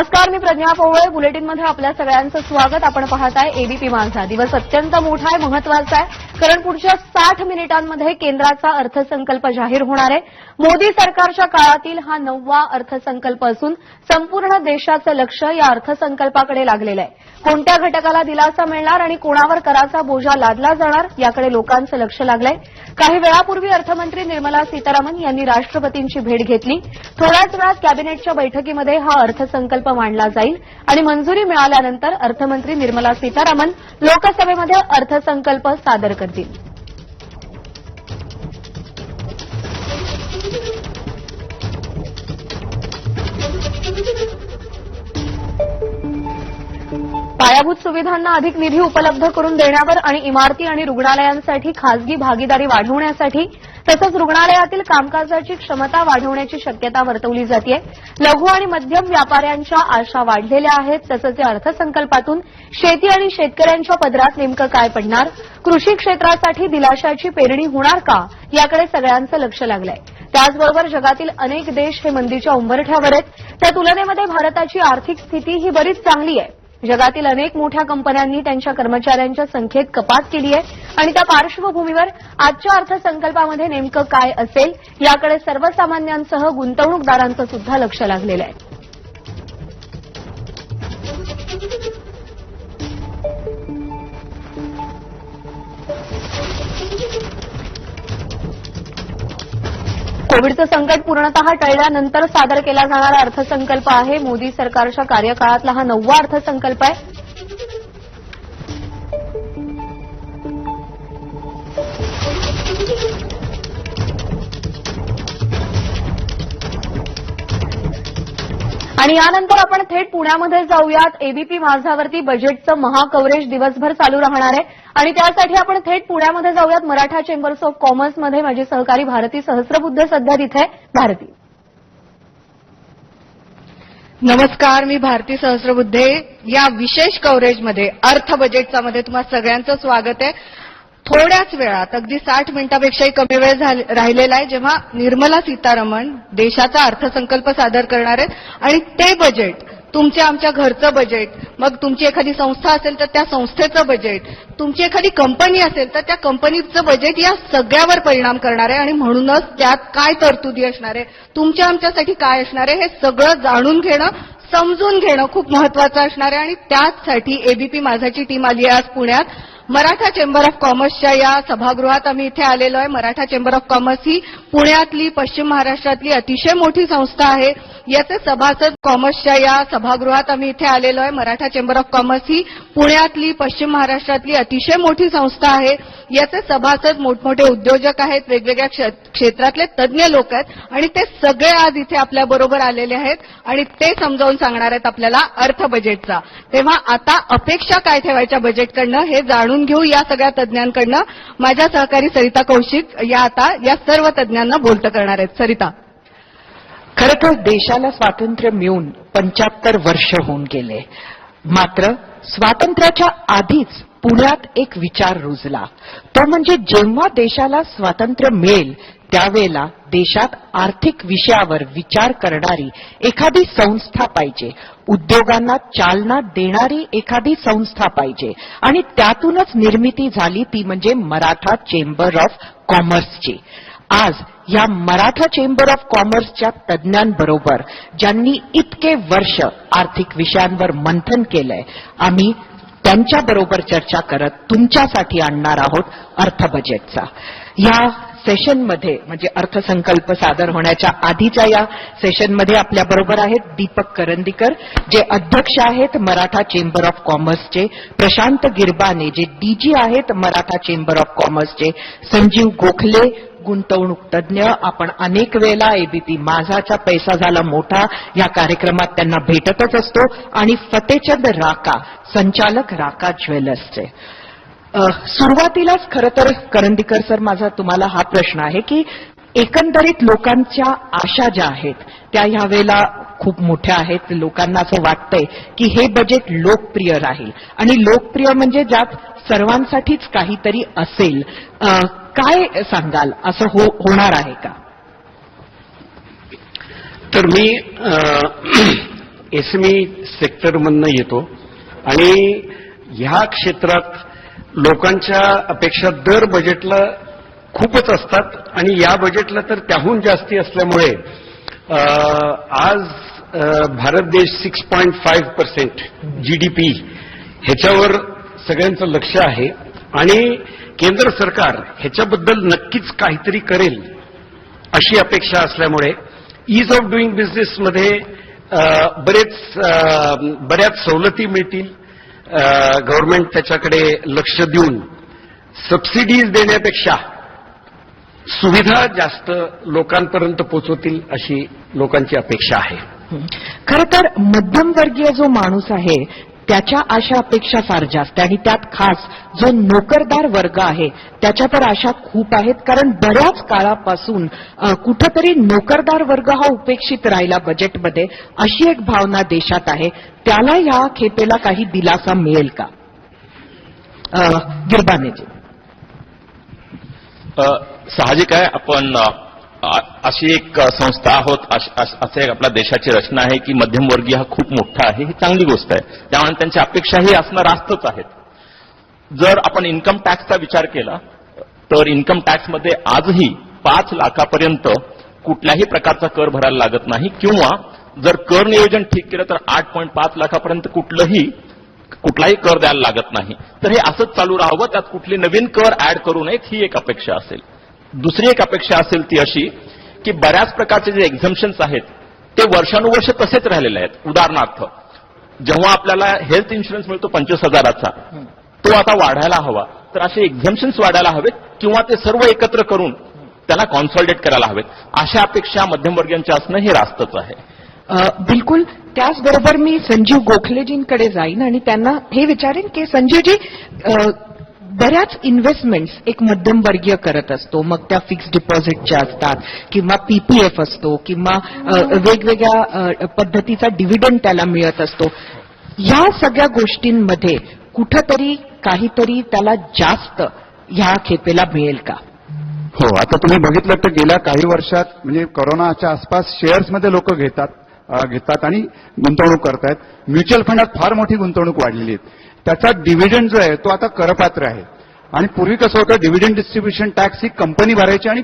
नमस्कार, मी प्रज्ञा पोवळे. बुलेटिनमध्ये आपल्या सगळ्यांचं स्वागत. आपण पाहताय एबीपी माझा. दिवस अत्यंत मोठा आहे, महत्वाचा आहे, कारण पुढच्या 60 मिनिटांमध्ये केंद्राचा अर्थसंकल्प जाहीर होणार आहे. मोदी सरकारच्या काळातील हा 9वा अर्थसंकल्प असून संपूर्ण देशाचं लक्ष या अर्थसंकल्पाकडे लागलेलं आहे. कोणत्या घटकाला दिलासा मिळणार आणि कोणावर कराचा बोजा लादला जाणार याकडे लोकांचं लक्ष लागलंय. काही वेळापूर्वी अर्थमंत्री निर्मला सीतारामन यांनी राष्ट्रपतींची भेट घेतली. थोड्याच वेळात कॅबिनेटच्या बैठकीमध्ये हा अर्थसंकल्प मांडला जाईल आणि मंजुरी मिळाल्यानंतर अर्थमंत्री निर्मला सीतारामन लोकसभेमध्ये अर्थसंकल्प सादर करतील. पायाभूत सुविधांना अधिक निधी उपलब्ध करून देण्यावर आणि इमारती आणि रुग्णालयांसाठी खासगी भागीदारी वाढवण्यासाठी तसंच रुग्णालयातील कामकाजाची क्षमता वाढवण्याची शक्यता वर्तवली जाते. लघु आणि मध्यम व्यापाऱ्यांच्या आशा वाढलेल्या आहेत. तसंच या अर्थसंकल्पातून शेती आणि शेतकऱ्यांच्या पदरात नेमकं काय पडणार, कृषी क्षेत्रासाठी दिलाशाची पेरणी होणार का, याकडे सगळ्यांचं लक्ष लागलंय. त्याचबरोबर जगातील अनेक देश हे मंदीच्या उंबरठ्यावर आहेत. त्या तुलनेमध्ये भारताची आर्थिक स्थिती ही बरीच चांगली आहे. जगातील अनेक मोठ्या कंपन्यांनी त्यांच्या कर्मचाऱ्यांच्या संख्येत कपात केली आहे आणि त्या पार्श्वभूमीवर आजच्या अर्थसंकल्पामध्ये नेमकं काय असेल याकडे सर्वसामान्यांसह गुंतवणूकदारांचं सुद्धा लक्ष लागलेलं आहे. कोविडचं संकट पूर्णतः टळल्यानंतर सादर केला जाणारा अर्थसंकल्प आहे. मोदी सरकारच्या कार्यकाळातला हा 9वा अर्थसंकल्प आहे. आणि यानंतर आपण थेट पुण्यामध्ये जाऊयात. एबीपी माझावरती बजेटचं महाकव्हरेज दिवसभर चालू राहणार आहे आणि त्यासाठी आपण थेट पुण्यामध्ये जाऊयात. मराठा चेंबर्स ऑफ कॉमर्समध्ये माझी सहकारी भारती सहस्रबुद्धे सध्या तिथे आहे. भारती, नमस्कार, मी भारती सहस्रबुद्धे. या विशेष कव्हरेजमध्ये अर्थ बजेटचा मध्ये तुम्हा सगळ्यांचं स्वागत आहे. थोड्याच वेळात, अगदी 60 मिनिटांपेक्षाही कमी वेळ राहिलेला आहे, जेव्हा निर्मला सीतारामन देशाचा अर्थसंकल्प सादर करणार आहेत आणि ते बजेट तुमच्या आमच्या घरचं बजेट, मग तुमची एखादी संस्था असेल तर त्या संस्थेचं बजेट, तुमची एखादी कंपनी असेल तर त्या कंपनीचं बजेट, या सगळ्यावर परिणाम करणार आहे. आणि म्हणूनच त्यात काय तरतुदी असणार आहे, तुमच्या आमच्यासाठी काय असणार आहे, हे सगळं जाणून घेणं, समजून घेणं खूप महत्वाचं असणार आहे. आणि त्याचसाठी एबीपी माझाची टीम आली आहे आज पुण्यात. मराठा चेंबर ऑफ कॉमर्सच्या या सभागृहात आम्ही इथे आलेलो आहे. मराठा चेंबर ऑफ कॉमर्स ही पुण्यातली, पश्चिम महाराष्ट्रातली अतिशय मोठी संस्था आहे. याचे सभासद कॉमर्सच्या या सभागृहात आम्ही इथे आलेलो आहे. मराठा चेंबर ऑफ कॉमर्स ही पुण्यातली, पश्चिम महाराष्ट्रातली अतिशय मोठी संस्था आहे. याचे सभासद मोठमोठे उद्योजक आहेत, वेगवेगळ्या क्षेत्रातले तज्ज्ञ लोक आहेत आणि ते सगळे आज इथे आपल्या बरोबर आलेले आहेत आणि ते समजावून सांगणार आहेत आपल्याला अर्थ बजेटचा. तेव्हा आता अपेक्षा काय ठेवायच्या बजेटकडनं हे जाणून घेऊ या सगळ्या तज्ज्ञांकडनं. माझ्या सहकारी सरिता कौशिक या आता या सर्व तज्ज्ञांना बोलतं करणार आहेत. सरिता, खरं तर देशाला स्वातंत्र्य मिळून 75 वर्ष होऊन गेले. मात्र स्वातंत्र्याच्या आधीच पुण्यात एक विचार रुजला. तो म्हणजे जेव्हा देशाला स्वातंत्र्य मिळेल त्यावेळेला देशात आर्थिक विषयावर विचार करणारी एखादी संस्था पाहिजे, उद्योगांना चालना देणारी एखादी संस्था पाहिजे. आणि त्यातूनच निर्मिती झाली ती म्हणजे मराठा चेंबर ऑफ कॉमर्सची. आज या मराठा चेंबर ऑफ कॉमर्सच्या तज्ज्ञांबरोबर, ज्यांनी इतके वर्ष आर्थिक विषयांवर मंथन केलंय, आम्ही त्यांच्याबरोबर चर्चा करत तुमच्यासाठी आणणार आहोत अर्थ बजेटचा. या सेशनमध्ये म्हणजे अर्थसंकल्प सादर होण्याच्या आधीच्या या सेशनमध्ये आपल्याबरोबर आहेत दीपक करंदीकर, जे अध्यक्ष आहेत मराठा चेंबर ऑफ कॉमर्सचे, प्रशांत गिरबाने, जे डीजी आहेत मराठा चेंबर ऑफ कॉमर्सचे, संजीव गोखले, गुंतवणूक तज्ज्ञ. आपण अनेक वेळेला एबीपी माझाचा पैसा झाला मोठा या कार्यक्रमात त्यांना भेटतच असतो, आणि फतेचंद राका, संचालक राका ज्वेलर्सचे. सुरुवातीलाच खरं तर करंदीकर सर, माझा तुम्हाला हा प्रश्न आहे की एकंदरीत लोकांच्या आशा ज्या आहेत त्या ह्यावेळेला खूप मोठ्या आहेत. लोकांना असं वाटतंय की हे बजेट लोकप्रिय राहील आणि लोकप्रिय म्हणजे ज्यात सर्वांसाठीच काहीतरी असेल. काय सांगाल, असं होणार आहे का? तर मी एसएमई सेक्टरमधनं येतो आणि ह्या क्षेत्रात लोकांच्या अपेक्षा दर बजेटला खूपच असतात आणि या बजेटला तर त्याहून जास्ती असल्यामुळे आज भारत देश 6.5% GDP ह्याच्यावर सगळ्यांचं लक्ष आहे आणि केंद्र सरकार ह्याच्याबद्दल नक्कीच काहीतरी करेल अशी अपेक्षा असल्यामुळे ईज ऑफ डुईंग बिझनेसमध्ये बऱ्याच सवलती मिळतील. गव्हर्नमेंट त्याच्याकडे लक्ष देऊन सबसिडीज देण्यापेक्षा सुविधा जास्त लोकांपर्यंत पोहोचवतील अशी लोकांची अपेक्षा आहे. खरं तर मध्यमवर्गीय जो माणूस आहे त्याच्या आशा अपेक्षा फार जास्त आणि त्यात खास जो नोकरदार वर्ग आहे त्याच्या तर आशा खूप आहेत. कारण बऱ्याच काळापासून कुठंतरी नोकरदार वर्ग हा उपेक्षित राहिला बजेटमध्ये अशी एक भावना देशात आहे. त्याला या खेपेला काही दिलासा मिळेल का? गिरबानेजी. साहजिक आहे, आपण अशी एक संस्था आहोत, असं एक आपल्या देशाची रचना आहे की मध्यमवर्गीय हा खूप मोठा आहे, ही चांगली गोष्ट आहे. त्यामुळे त्यांच्या अपेक्षाही असणं रास्तच आहेत. जर आपण इन्कम टॅक्सचा विचार केला तर इन्कम टॅक्समध्ये आजही 5 लाखापर्यंत कुठल्याही प्रकारचा कर भरायला लागत नाही किंवा जर कर नियोजन ठीक केलं तर 8.5 लाखापर्यंत कुठलाही कर द्यायला लागत नाही. तर हे असंच चालू राहावं, त्यात कुठले नवीन कर ऍड करू नयेत ही एक अपेक्षा असेल. दुसरी एक अपेक्षा असेल ती अशी की बऱ्याच प्रकारचे जे एक्झम्पशन्स आहेत ते वर्षानुवर्ष तसेच राहिलेले आहेत. उदाहरणार्थ, जेव्हा आपल्याला हेल्थ इन्शुरन्स मिळतो 25,000चा, तो आता वाढायला हवा. तर असे एक्झम्पशन्स वाढायला हवेत किंवा ते सर्व एकत्र करून त्याला कॉन्सॉलिडेट करायला हवेत. अशा अपेक्षा मध्यमवर्गीयांच्या असणं हे रास्तच आहे. बिलकुल. त्याचबरोबर मी संजीव गोखलेजींकडे जाईन आणि त्यांना हे विचारेन की संजीवजी, बऱ्याच इन्व्हेस्टमेंट्स एक मध्यमवर्गीय करत असतो, मग त्या फिक्स डिपॉझिटच्या असतात किंवा PPF असतो किंवा वेगवेगळ्या पद्धतीचा डिव्हिडंड त्याला मिळत असतो. या सगळ्या गोष्टींमध्ये कुठंतरी काहीतरी त्याला जास्त ह्या खेपेला मिळेल का? हो, आता तुम्ही बघितलं तर गेल्या काही वर्षात म्हणजे कोरोनाच्या आसपास शेअर्समध्ये लोक घेतात आणि गुंतवणूक करतायत. म्युच्युअल फंडात फार मोठी गुंतवणूक वाढलेली आहे. त्याचा डिव्हिडंड जो आहे तो आता करपात्र आहे. आणि पूर्वी कसं होतं, डिव्हिडंड डिस्ट्रीब्युशन टॅक्स ही कंपनी भरायची आणि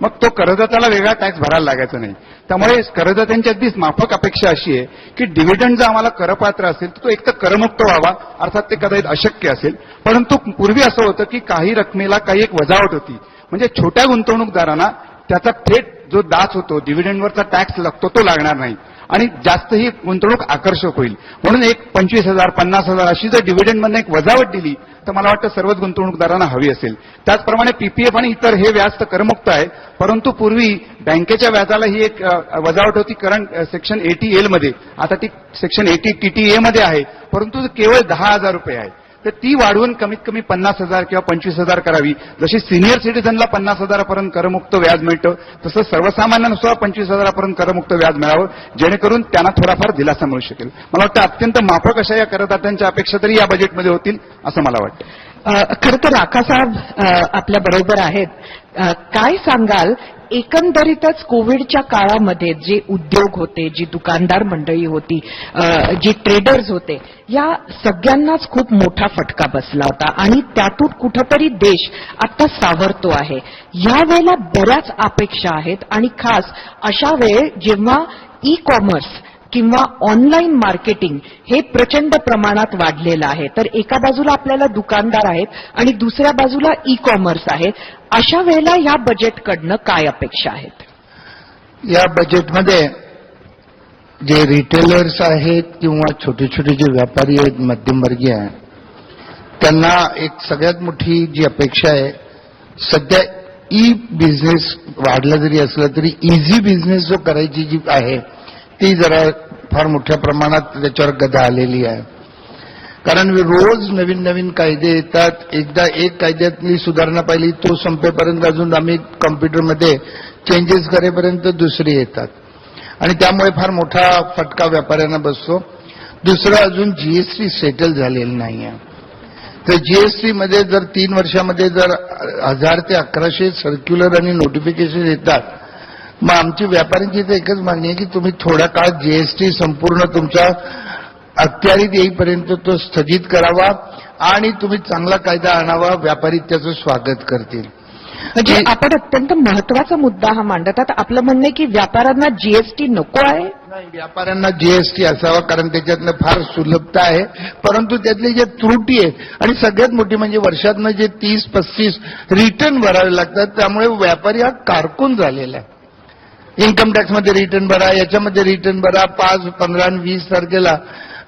मग तो करदात्याला वेगळा टॅक्स भरायला लागायचा नाही. त्यामुळे करदात्यांची अगदीच माफक अपेक्षा अशी आहे की डिव्हिडंड जर आम्हाला करपात्र असेल तर तो एक तर करमुक्त व्हावा, अर्थात ते कदाचित अशक्य असेल. परंतु पूर्वी असं होतं की काही रकमेला काही एक वजावट होती, म्हणजे छोट्या गुंतवणूकदारांना त्याचा थेट जो दास होतो, डिव्हिडंडवरचा टॅक्स लागतो तो लागणार नाही आणि जास्त ही गुंतवणूक आकर्षक होईल. म्हणून एक 25,000 50,000 अशी जर डिव्हिडंडमधनं एक वजावट दिली तर मला वाटतं सर्वच गुंतवणूकदारांना हवी असेल. त्याचप्रमाणे PPF आणि इतर हे व्याज तर करमुक्त आहे, परंतु पूर्वी बँकेच्या व्याजाला ही एक वजावट होती करंट सेक्शन 80L मध्ये. आता ती सेक्शन 80 TTA मध्ये आहे, परंतु केवळ 10,000 रुपये आहे. तर ती वाढवून कमीत कमी 50,000 किंवा 25,000 करावी. जशी सिनियर सिटीझनला 50,000पर्यंत करमुक्त व्याज मिळतं तसं सर्वसामान्यांना 25,000पर्यंत करमुक्त व्याज मिळावं, जेणेकरून त्यांना थोडाफार दिलासा मिळू शकेल. मला वाटतं अत्यंत माफक अशा या करदात्यांच्या अपेक्षा तरी या बजेटमध्ये होतील असं मला वाटतं. खरं तर राखासाहेब आपल्या बरोबर आहेत. काय सांगाल, एकंदरीतच कोविडच्या काळामध्ये जे उद्योग होते, जी दुकानदार मंडळी होती, जी ट्रेडर्स होते, या सगळ्यांनाच खूप मोठा फटका बसला होता आणि त्यातून कुठंतरी देश आता सावरतो आहे. यावेळेला बऱ्याच अपेक्षा आहेत आणि खास अशा वेळ जेव्हा ई-कॉमर्स किंवा ऑनलाईन मार्केटिंग हे प्रचंड प्रमाणात वाढलेलं आहे. तर एका बाजूला आपल्याला दुकानदार आहेत आणि दुसऱ्या बाजूला ई-कॉमर्स आहे. अशा वेळेला या बजेटकडनं काय अपेक्षा आहेत? या बजेटमध्ये जे रिटेलर्स आहेत किंवा छोटे छोटे जे व्यापारी आहेत, मध्यमवर्गीय आहेत, त्यांना एक सगळ्यात मोठी जी अपेक्षा आहे, सध्या ई बिझनेस वाढला जरी असला तरी इझी बिझनेस जो करायची जी आहे ती जरा फार मोठ्या प्रमाणात त्याच्यावर गदा आलेली आहे. कारण रोज नवीन नवीन कायदे येतात. एकदा एक कायद्यातली सुधारणा पाहिली तो संपेपर्यंत अजून आम्ही कॉम्प्युटरमध्ये चेंजेस करेपर्यंत दुसरी येतात आणि त्यामुळे फार मोठा फटका व्यापाऱ्यांना बसतो. दुसरं, अजून GST सेटल झालेलं नाही आहे. तर GST मध्ये जर 3 वर्षामध्ये जर 1000 ते 1100 सर्क्युलर आणि नोटिफिकेशन येतात मग आमची व्यापाऱ्यांची तर एकच मागणी आहे की तुम्ही थोड्या काळ जीएसटी संपूर्ण तुमच्या अखत्यारीत येईपर्यंत तो स्थगित करावा आणि तुम्ही चांगला कायदा आणावा. व्यापारी त्याचं स्वागत करतील. म्हणजे आपण अत्यंत महत्वाचा मुद्दा हा मांडतात. आपलं म्हणणं आहे की व्यापाऱ्यांना जीएसटी नको आहे. नाही, व्यापाऱ्यांना जीएसटी असावा कारण त्याच्यातनं फार सुलभता आहे. परंतु त्यातले जे त्रुटी आहेत आणि सगळ्यात मोठी म्हणजे वर्षातनं जे 30-35 रिटर्न भरावे लागतात त्यामुळे व्यापारी हा कारकून झालेला आहे. इन्कम टॅक्समध्ये रिटर्न भरा, याच्यामध्ये रिटर्न भरा 5, 15 आणि 20 तारखेला.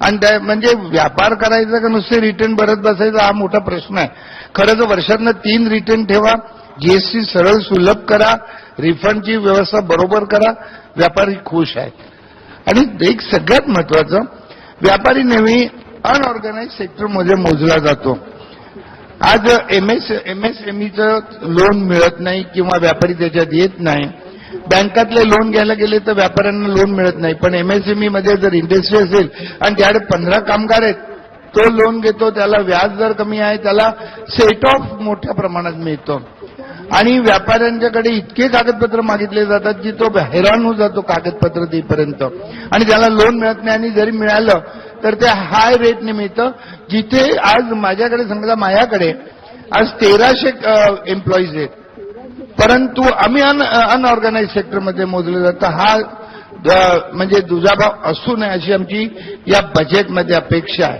आणि त्या म्हणजे व्यापार करायचा का नुसते रिटर्न भरत बसायचा हा मोठा प्रश्न आहे. खरं तर वर्षातनं 3 रिटर्न ठेवा, जीएसटी सरळ सुलभ करा, रिफंडची व्यवस्था बरोबर करा, व्यापारी खुश आहेत. आणि एक सगळ्यात महत्वाचं, व्यापारी नेहमी अनऑर्गनाइज सेक्टरमध्ये मोजला जातो. आज एमएसएमईचं लोन मिळत नाही किंवा व्यापारी त्याच्यात येत नाही. बँकातले लोन घ्यायला गेले तर व्यापाऱ्यांना लोन मिळत नाही. पण एमएसएमई मध्ये जर इंडस्ट्री असेल आणि त्याकडे 15 कामगार आहेत, तो लोन घेतो, त्याला व्याज दर कमी आहे, त्याला सेट ऑफ मोठ्या प्रमाणात मिळतो. आणि व्यापाऱ्यांच्याकडे इतके कागदपत्र मागितले जातात की तो हैराण होऊन जातो कागदपत्र देईपर्यंत, आणि त्याला लोन मिळत नाही. आणि जरी मिळालं तर ते हाय रेटने मिळतं. जिथे आज माझ्याकडे समजा माझ्याकडे आज 1300 एम्प्लॉईज आहेत, परंतु आम्ही अनऑर्गनाइज सेक्टरमध्ये मोजले जातं. हा म्हणजे दुजाभाव असू नये अशी आमची या बजेटमध्ये अपेक्षा आहे.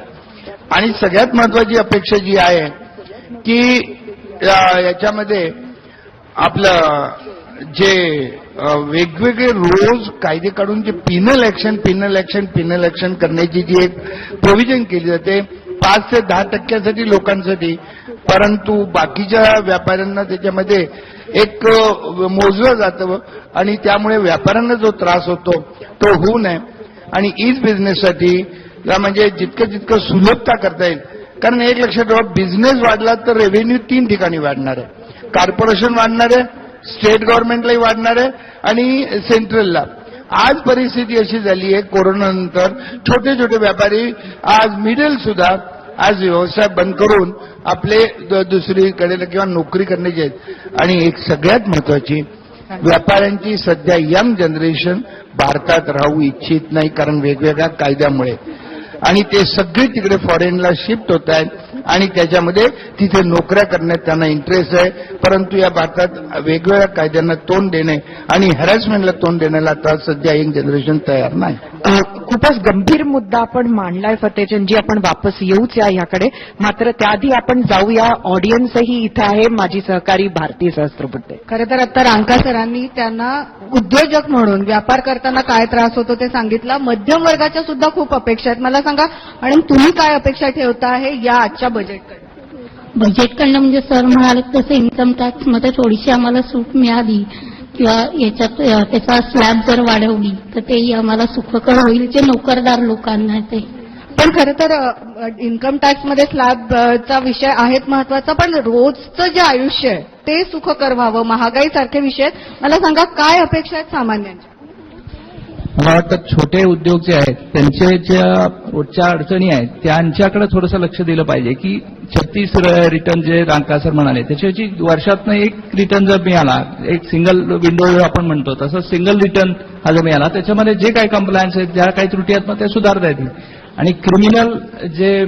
आणि सगळ्यात महत्वाची अपेक्षा जी आहे की याच्यामध्ये आपलं जे वेगवेगळे रोज कायदे काढून जे पिनल ऍक्शन करण्याची जी एक प्रोव्हिजन केली जाते 5 ते 10% लोकांसाठी, परंतु बाकीच्या व्यापाऱ्यांना त्याच्यामध्ये एक मोजलं जातं आणि त्यामुळे व्यापाऱ्यांना जो त्रास होतो तो होऊ नये. आणि ईज बिझनेससाठी म्हणजे जितकं सुलभता करता येईल. कारण एक लक्षात ठेवा, बिझनेस वाढला तर रेव्हेन्यू 3 ठिकाणी वाढणार आहे. कॉर्पोरेशन वाढणार आहे, स्टेट गव्हर्नमेंटलाही वाढणार आहे आणि सेंट्रलला. आज परिस्थिती अशी झाली आहे कोरोनानंतर छोटे व्यापारी आज मिडल सुद्धा आज व्यवसाय बंद करून आपले दुसरीकडे किंवा नोकरी करण्याचे आहेत. आणि एक सगळ्यात महत्वाची, व्यापाऱ्यांची सध्या यंग जनरेशन भारतात राहू इच्छित नाही कारण वेगवेगळ्या कायद्यामुळे, आणि ते सगळे तिकडे फॉरेनला शिफ्ट होत आहेत आणि त्याच्यामध्ये तिथे नोकऱ्या करण्यात त्यांना इंटरेस्ट आहे. परंतु या भारतात वेगवेगळ्या कायद्यांना तोंड देणे आणि हॅरॅसमेंटला तोंड देण्याला आता सध्या यंग जनरेशन तयार नाही. खूपच गंभीर मुद्दा आपण मांडलाय फतेहचंदजी. आपण वापस येऊच याकडे, मात्र त्याआधी आपण जाऊया. ऑडियन्सही इथे आहे, माझी सहकारी भारती सहस्त्रबुद्धे. खरं तर आता रांका सरांनी त्यांना उद्योजक म्हणून व्यापार करताना काय त्रास होतो ते सांगितलं. मध्यम वर्गाच्या सुद्धा खूप अपेक्षा आहेत. मला सांगा आणि तुम्ही काय अपेक्षा ठेवता आहे या आजच्या बजेटकडनं म्हणजे सर म्हणाले तसं इन्कम टॅक्स मध्ये थोडीशी आम्हाला सूट मिळाली किंवा याच्यात त्याचा स्लॅब जर वाढवली तर तेही आम्हाला सुखकर होईल, जे नोकरदार लोकांना ते. पण खरं तर इन्कम टॅक्समध्ये स्लॅबचा विषय आहेत महत्वाचा, पण रोजचं जे आयुष्य आहे ते सुखकर व्हावं, महागाईसारखे विषय आहेत. मला सांगा काय अपेक्षा आहेत सामान्यांच्या? मला वाटतं छोटे उद्योग जे आहेत त्यांच्या ज्या रोजच्या अडचणी आहेत त्यांच्याकडे थोडंसं लक्ष दिलं पाहिजे की 36 रिटर्न जे रांका सर म्हणाले त्याच्याची वर्षातनं एक रिटर्न जर मिळाला, एक सिंगल विंडो आपण म्हणतो तसं सिंगल रिटर्न हा जर मिळाला त्याच्यामध्ये जे काही कंप्लायन्स आहेत, ज्या काही त्रुटी आहेत मग ते सुधारता येतील. आणि क्रिमिनल जे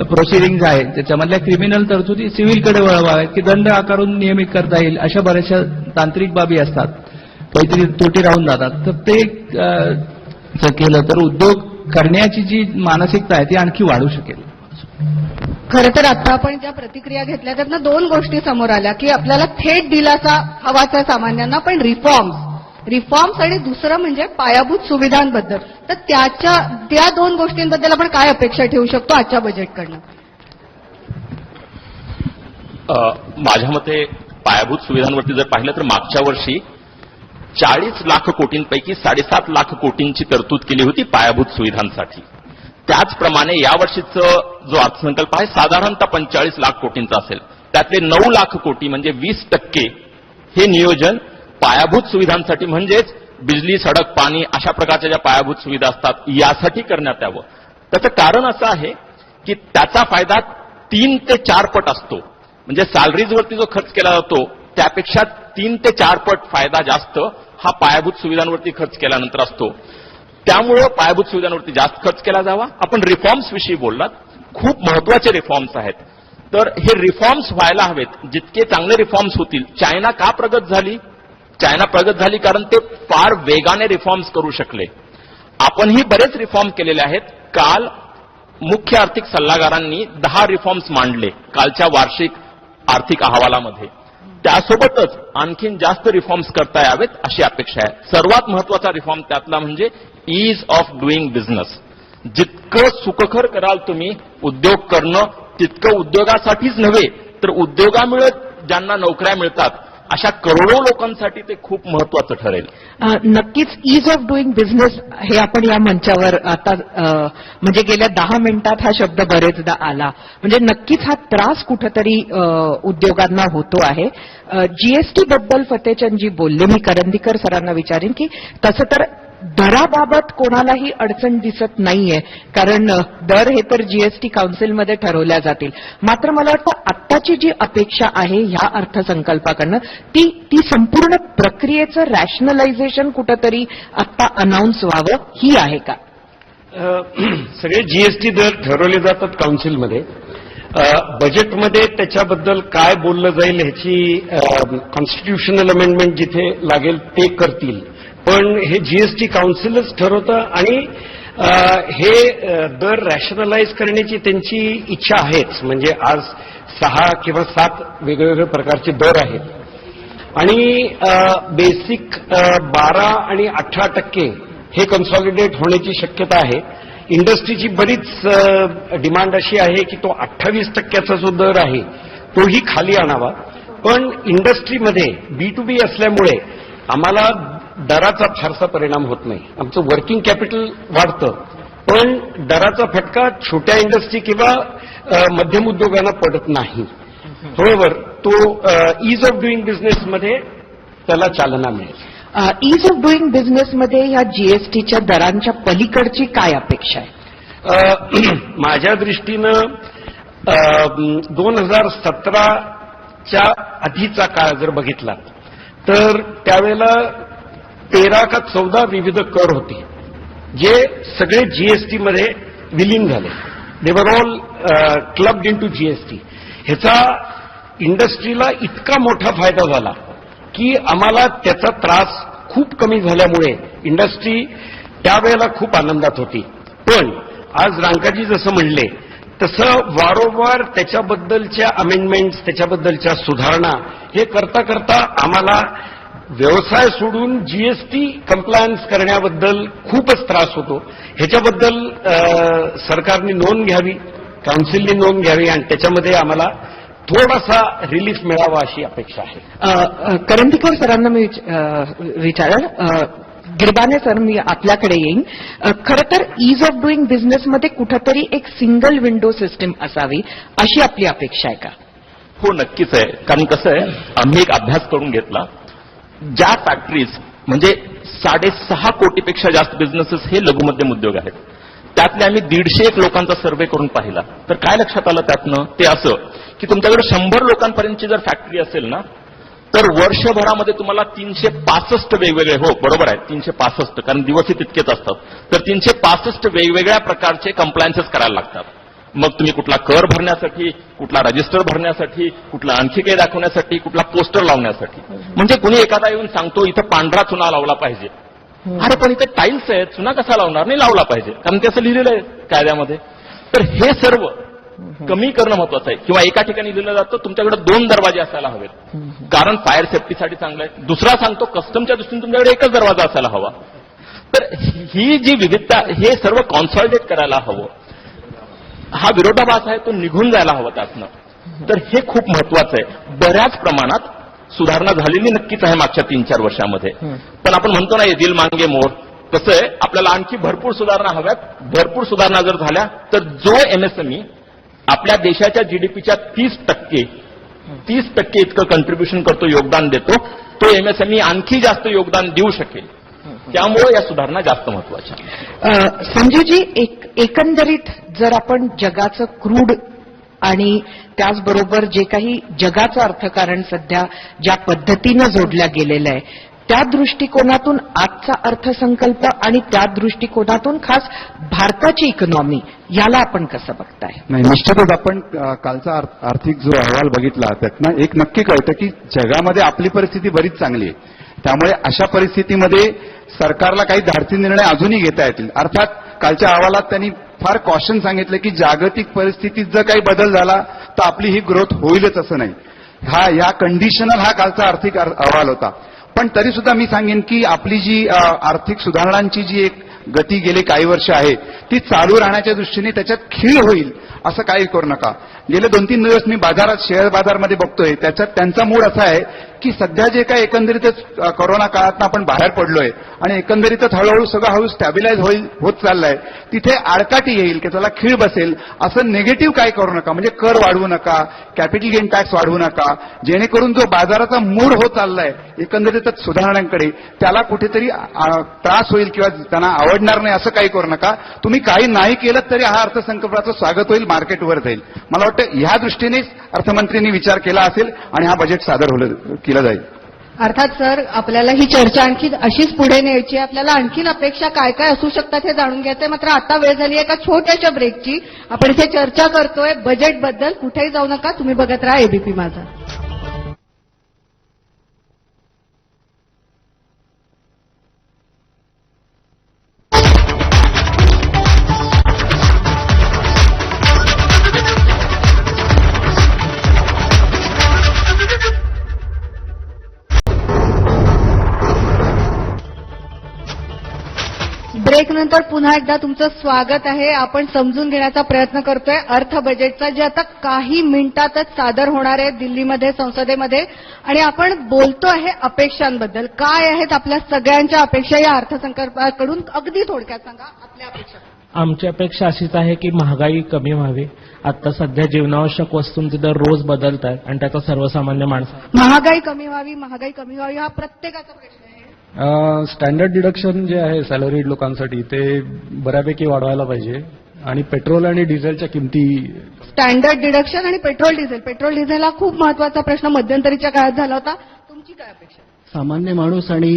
प्रोसिडिंग्ज आहेत त्याच्यामधल्या क्रिमिनल तरतुदी सिव्हिलकडे वळवाव्यात की दंड आकारून नियमित करता येईल. अशा बऱ्याचशा तांत्रिक बाबी असतात, काहीतरी त्रुटी राहून जातात. तर ते जर केलं तर उद्योग करण्याची जी मानसिकता आहे ती आणखी वाढू शकेल. खरं तर आता आपण ज्या प्रतिक्रिया घेतल्या त्यातनं 2 गोष्टी समोर आल्या की आपल्याला थेट दिलासा हवाचा सामान्यांना, पण रिफॉर्म्स आणि दुसरं म्हणजे पायाभूत सुविधांबद्दल. तर त्या 2 गोष्टींबद्दल आपण काय अपेक्षा ठेवू शकतो आजच्या बजेटकडनं? माझ्या मते पायाभूत सुविधांवरती जर पाहिलं तर मागच्या वर्षी 40 लाख कोटींपैकी 7.5 लाख कोटींची तरतूद केली होती पायाभूत सुविधांसाठी. त्याचप्रमाणे यावर्षीचा जो अर्थसंकल्प आहे साधारणतः 45 लाख कोटींचा असेल. त्यातले 9 लाख कोटी म्हणजे 20% हे नियोजन पायाभूत सुविधांसाठी म्हणजेच बिजली, सडक, पाणी अशा प्रकारच्या ज्या पायाभूत सुविधा असतात यासाठी करण्यात यावं. त्याचं कारण असं आहे की त्याचा फायदा 3 ते 4 पट असतो. म्हणजे सॅलरीजवरती जो खर्च केला जातो त्यापेक्षा 3 ते 4 पट फायदा जास्त हा पायाभूत सुविधांवरती खर्च केल्यानंतर असतो. त्यामुळं पायाभूत सुविधांवरती जास्त खर्च केला जावा. आपण रिफॉर्म्स विषयी बोललात, खूप महत्वाचे रिफॉर्म्स आहेत. तर हे रिफॉर्म्स व्हायला हवेत. जितके चांगले रिफॉर्म्स होतील. चायना का प्रगत झाली? चायना प्रगत झाली कारण ते फार वेगाने रिफॉर्म्स करू शकले. आपणही बरेच रिफॉर्म केलेले आहेत. काल मुख्य आर्थिक सल्लागारांनी 10 रिफॉर्म्स मांडले कालच्या वार्षिक आर्थिक अहवालामध्ये. त्यासोबतच आणखीन जास्त रिफॉर्म्स करता यावेत अशी अपेक्षा आहे. सर्वात महत्वाचा रिफॉर्म त्यातला म्हणजे ईज ऑफ डुईंग बिझनेस. जितकं सुखकर कराल तुम्ही उद्योग करणं, तितकं उद्योगासाठीच नव्हे तर उद्योगामुळे ज्यांना नोकऱ्या मिळतात अशा करोडो लोकांसाठी ते खूप महत्वाचं ठरेल. नक्कीच ईज ऑफ डुईंग बिझनेस हे आपण या मंचावर आता म्हणजे गेल्या 10 मिनिटात हा शब्द बरेचदा आला. म्हणजे नक्कीच हा त्रास कुठेतरी उद्योगांना होतो आहे. जीएसटी बद्दल फतेचंदजी बोलले. मी करंदीकर सरांना विचारेन की तसं तर दराबाबत कोणालाही अडचण दिसत नाहीये, कारण दर हे तर जीएसटी काउन्सिलमध्ये ठरवल्या जातील. मात्र मला वाटतं आत्ताची जी अपेक्षा आहे ह्या अर्थसंकल्पाकडनं ती संपूर्ण प्रक्रियेचं रॅशनलायझेशन कुठंतरी आत्ता अनाऊन्स व्हावं ही आहे का? सगळे जीएसटी दर ठरवले जातात काउन्सिलमध्ये. बजेटमध्ये त्याच्याबद्दल काय बोललं जाईल ह्याची कॉन्स्टिट्यूशनल अमेंडमेंट जिथे लागेल ते करतील. पण हे जीएसटी काउन्सिलच ठरवतं आणि हे दर रॅशनलाइज करण्याची त्यांची इच्छा आहेच. म्हणजे आज 6 किंवा 7 वेगवेगळ्या प्रकारचे दर आहेत आणि बेसिक 12 आणि 18% हे कन्सॉलिडेट होण्याची शक्यता आहे. इंडस्ट्रीची बरीच डिमांड अशी आहे की तो 28% जो दर आहे तोही खाली आणावा. पण इंडस्ट्रीमध्ये B2B असल्यामुळे आम्हाला दराचा फारसा परिणाम होत नाही. आमचं वर्किंग कॅपिटल वाढतं, पण दराचा फटका छोट्या इंडस्ट्री किंवा मध्यम उद्योगांना पडत नाही. बरोबर, तो ईज ऑफ डुईंग बिझनेसमध्ये त्याला चालना मिळेल. ईज ऑफ डुईंग बिझनेसमध्ये ह्या जीएसटीच्या दरांच्या पलीकडची काय अपेक्षा आहे? माझ्या दृष्टीनं 2017च्या आधीचा काळ जर बघितला तर त्यावेळेला 13 का 14 विविध कर होते जे सगळे जीएसटी मध्ये विलीन झाले. They were all clubbed into GST. ह्याचा इंडस्ट्रीला इतका मोठा फायदा झाला की आम्हाला त्याचा त्रास खूप कमी झाल्यामुळे इंडस्ट्री त्यावेळेला खूप आनंदात होती. पण आज रांकाजी जसं म्हणले तसं वारंवार त्याच्याबद्दलच्या अमेंडमेंट्स, त्याच्याबद्दलच्या सुधारणा हे करता करता आम्हाला व्यवसाय सोडून जीएसटी कंप्लायन्स करण्याबद्दल खूपच त्रास होतो. ह्याच्याबद्दल सरकारने नोंद घ्यावी, काउन्सिलने नोंद घ्यावी आणि त्याच्यामध्ये आम्हाला थोडासा रिलीफ मिळावा अशी अपेक्षा आहे. करंदीकर सरांना मी विचारेल. गिरबाने सर, मी आपल्याकडे येईन. खरं तर ईज ऑफ डुईंग बिझनेसमध्ये कुठंतरी एक सिंगल विंडो सिस्टीम असावी अशी आपली अपेक्षा आहे का? हो, नक्कीच आहे. कारण कसं आहे, आम्ही एक अभ्यास करून घेतला. ज्या फॅक्टरीज म्हणजे 6.5 कोटीपेक्षा जास्त बिझनेसेस हे लघु मध्यम उद्योग आहेत, त्यातले आम्ही 150 लोकांचा सर्व्हे करून पाहिला. तर काय लक्षात आलं त्यातनं? ते असं की तुमच्याकडे 100 लोकांपर्यंतची जर फॅक्टरी असेल ना तर वर्षभरामध्ये तुम्हाला 365 वेगवेगळे, हो बरोबर आहे 365, कारण दिवसही तितकेच असतात, तर 365 वेगवेगळ्या प्रकारचे कंप्लायन्सेस करायला लागतात. मग तुम्ही कुठला कर भरण्यासाठी, कुठला रजिस्टर भरण्यासाठी, कुठला आणखी काही दाखवण्यासाठी, कुठला पोस्टर लावण्यासाठी. म्हणजे कुणी एखादा येऊन सांगतो इथं पांढरा चुना लावला पाहिजे. अरे पण इथे टाईल्स आहेत, चुना कसा लावणार? नाही लावला पाहिजे, कारण ते असं लिहिलेलं आहे कायद्यामध्ये. तर हे सर्व कमी करणं महत्वाचं आहे. किंवा एका ठिकाणी लिहिलं जातं तुमच्याकडे 2 दरवाजे असायला हवेत, कारण फायर सेफ्टीसाठी चांगलं आहे. दुसरा सांगतो कस्टमच्या दृष्टीने तुमच्याकडे एकच दरवाजा असायला हवा. तर ही जी विविधता, हे सर्व कॉन्सॉलिडेट करायला हवं. हा विरोधाभास आहे तो निघून जायला हवा त्यातनं. तर हे खूप महत्वाचं आहे. बऱ्याच प्रमाणात सुधारणा झालेली नक्कीच आहे मागच्या 3-4 वर्षामध्ये. पण आपण म्हणतो ना दिल मांगे मोर, कसं आहे आपल्याला आणखी भरपूर सुधारणा हव्यात. भरपूर सुधारणा जर झाल्या तर जो एमएसएमई आपल्या देशाच्या जीडीपीच्या 30% इतकं कंट्रीब्युशन करतो, योगदान देतो, तो एमएसएमई आणखी जास्त योगदान देऊ शकेल. त्यामुळे या सुधारणा जास्त महत्वाच्या. संजयजी, एकंदरीत जर आपण जगाचं क्रूड आणि त्याचबरोबर जे काही जगाचं अर्थकारण सध्या ज्या पद्धतीनं जोडल्या गेलेलं आहे त्या दृष्टिकोनातून आजचा अर्थसंकल्प आणि त्या दृष्टिकोनातून खास भारताची इकॉनॉमी याला आपण कसं बघताय? नाही, निश्चितच आपण कालचा आर्थिक जो अहवाल बघितला त्यातनं एक नक्की कळतं की जगामध्ये आपली परिस्थिती बरीच चांगली आहे. त्यामुळे अशा परिस्थितीमध्ये सरकारला काही धाडसी निर्णय अजूनही घेता येतील. अर्थात कालच्या अहवालात त्यांनी फार कॉशन सांगितलं की जागतिक परिस्थितीत जर काही बदल झाला तर आपली ही ग्रोथ होईलच असं नाही. या कंडिशनल हा कालचा आर्थिक अहवाल होता. पण तरी सुद्धा मी सांगेन की आपली जी आर्थिक सुधारणांची जी एक गती गेली काही वर्ष आहे ती चालू राहण्याच्या दृष्टीने त्याच्यात खीळ होईल असं काही करू नका. गेले 2-3 दिवस मी बाजारात शेअर बाजारमध्ये बघतोय त्याच्यात त्यांचा मूड असा आहे की सध्या जे काही एकंदरीतच कोरोना काळात आपण बाहेर पडलोय आणि एकंदरीतच हळूहळू सगळं स्टॅबिलाइज होत चाललंय तिथे आडकाठी येईल की त्याला खीळ बसेल असं निगेटिव्ह काय करू नका. म्हणजे कर वाढवू नका, कॅपिटल गेन टॅक्स वाढवू नका, जेणेकरून जो बाजाराचा मूड होत चाललाय एकंदरीतच सुधारणांकडे त्याला कुठेतरी त्रास होईल किंवा त्यांना आवडणार नाही असं काही करू नका. तुम्ही काही नाही केलं तरी हा अर्थसंकल्पाचं स्वागत होईल, मार्केटवर जाईल. मला वाटतं ह्या दृष्टीनेच अर्थमंत्र्यांनी विचार केला असेल आणि हा बजेट सादर केला जाईल. अर्थात सर, आपल्याला ही चर्चा आणखी अशीच पुढे न्यायची. आपल्याला आणखीन अपेक्षा काय काय असू शकतात हे जाणून घ्यायचंय. मात्र आता वेळ झाली एका छोट्याशा ब्रेकची. आपण इथे चर्चा करतोय बजेटबद्दल. कुठेही जाऊ नका, तुम्ही बघत राहा एबीपी माझा. ब्रेक नंतर पुन्हा एकदा तुमचं स्वागत आहे. आपण समजून घेण्याचा प्रयत्न करतोय अर्थ बजेटचा, जे आता काही मिनिटातच सादर होणार आहे दिल्लीमध्ये संसदेमध्ये. आणि आपण बोलतो आहे अपेक्षांबद्दल. काय आहेत आपल्या सगळ्यांच्या अपेक्षा या अर्थसंकल्पाकडून? अगदी थोडक्यात सांगा आपल्या अपेक्षा. आमची अपेक्षा अशीच आहे की महागाई कमी व्हावी. आता सध्या जीवनावश्यक वस्तूंचे दर रोज बदलत आहेत आणि त्याचा सर्वसामान्य माणसं महागाई कमी व्हावी हा प्रत्येकाचा प्रश्न आहे. स्टँडर्ड डिडक्शन जे आहे सॅलरीड लोकांसाठी ते बऱ्यापैकी वाढवायला पाहिजे आणि पेट्रोल आणि डिझेलच्या किमती. स्टँडर्ड डिडक्शन आणि पेट्रोल डिझेल हा खूप महत्वाचा प्रश्न मध्यंतरीच्या काळात झाला होता. तुमची काय अपेक्षा? सामान्य माणूस आणि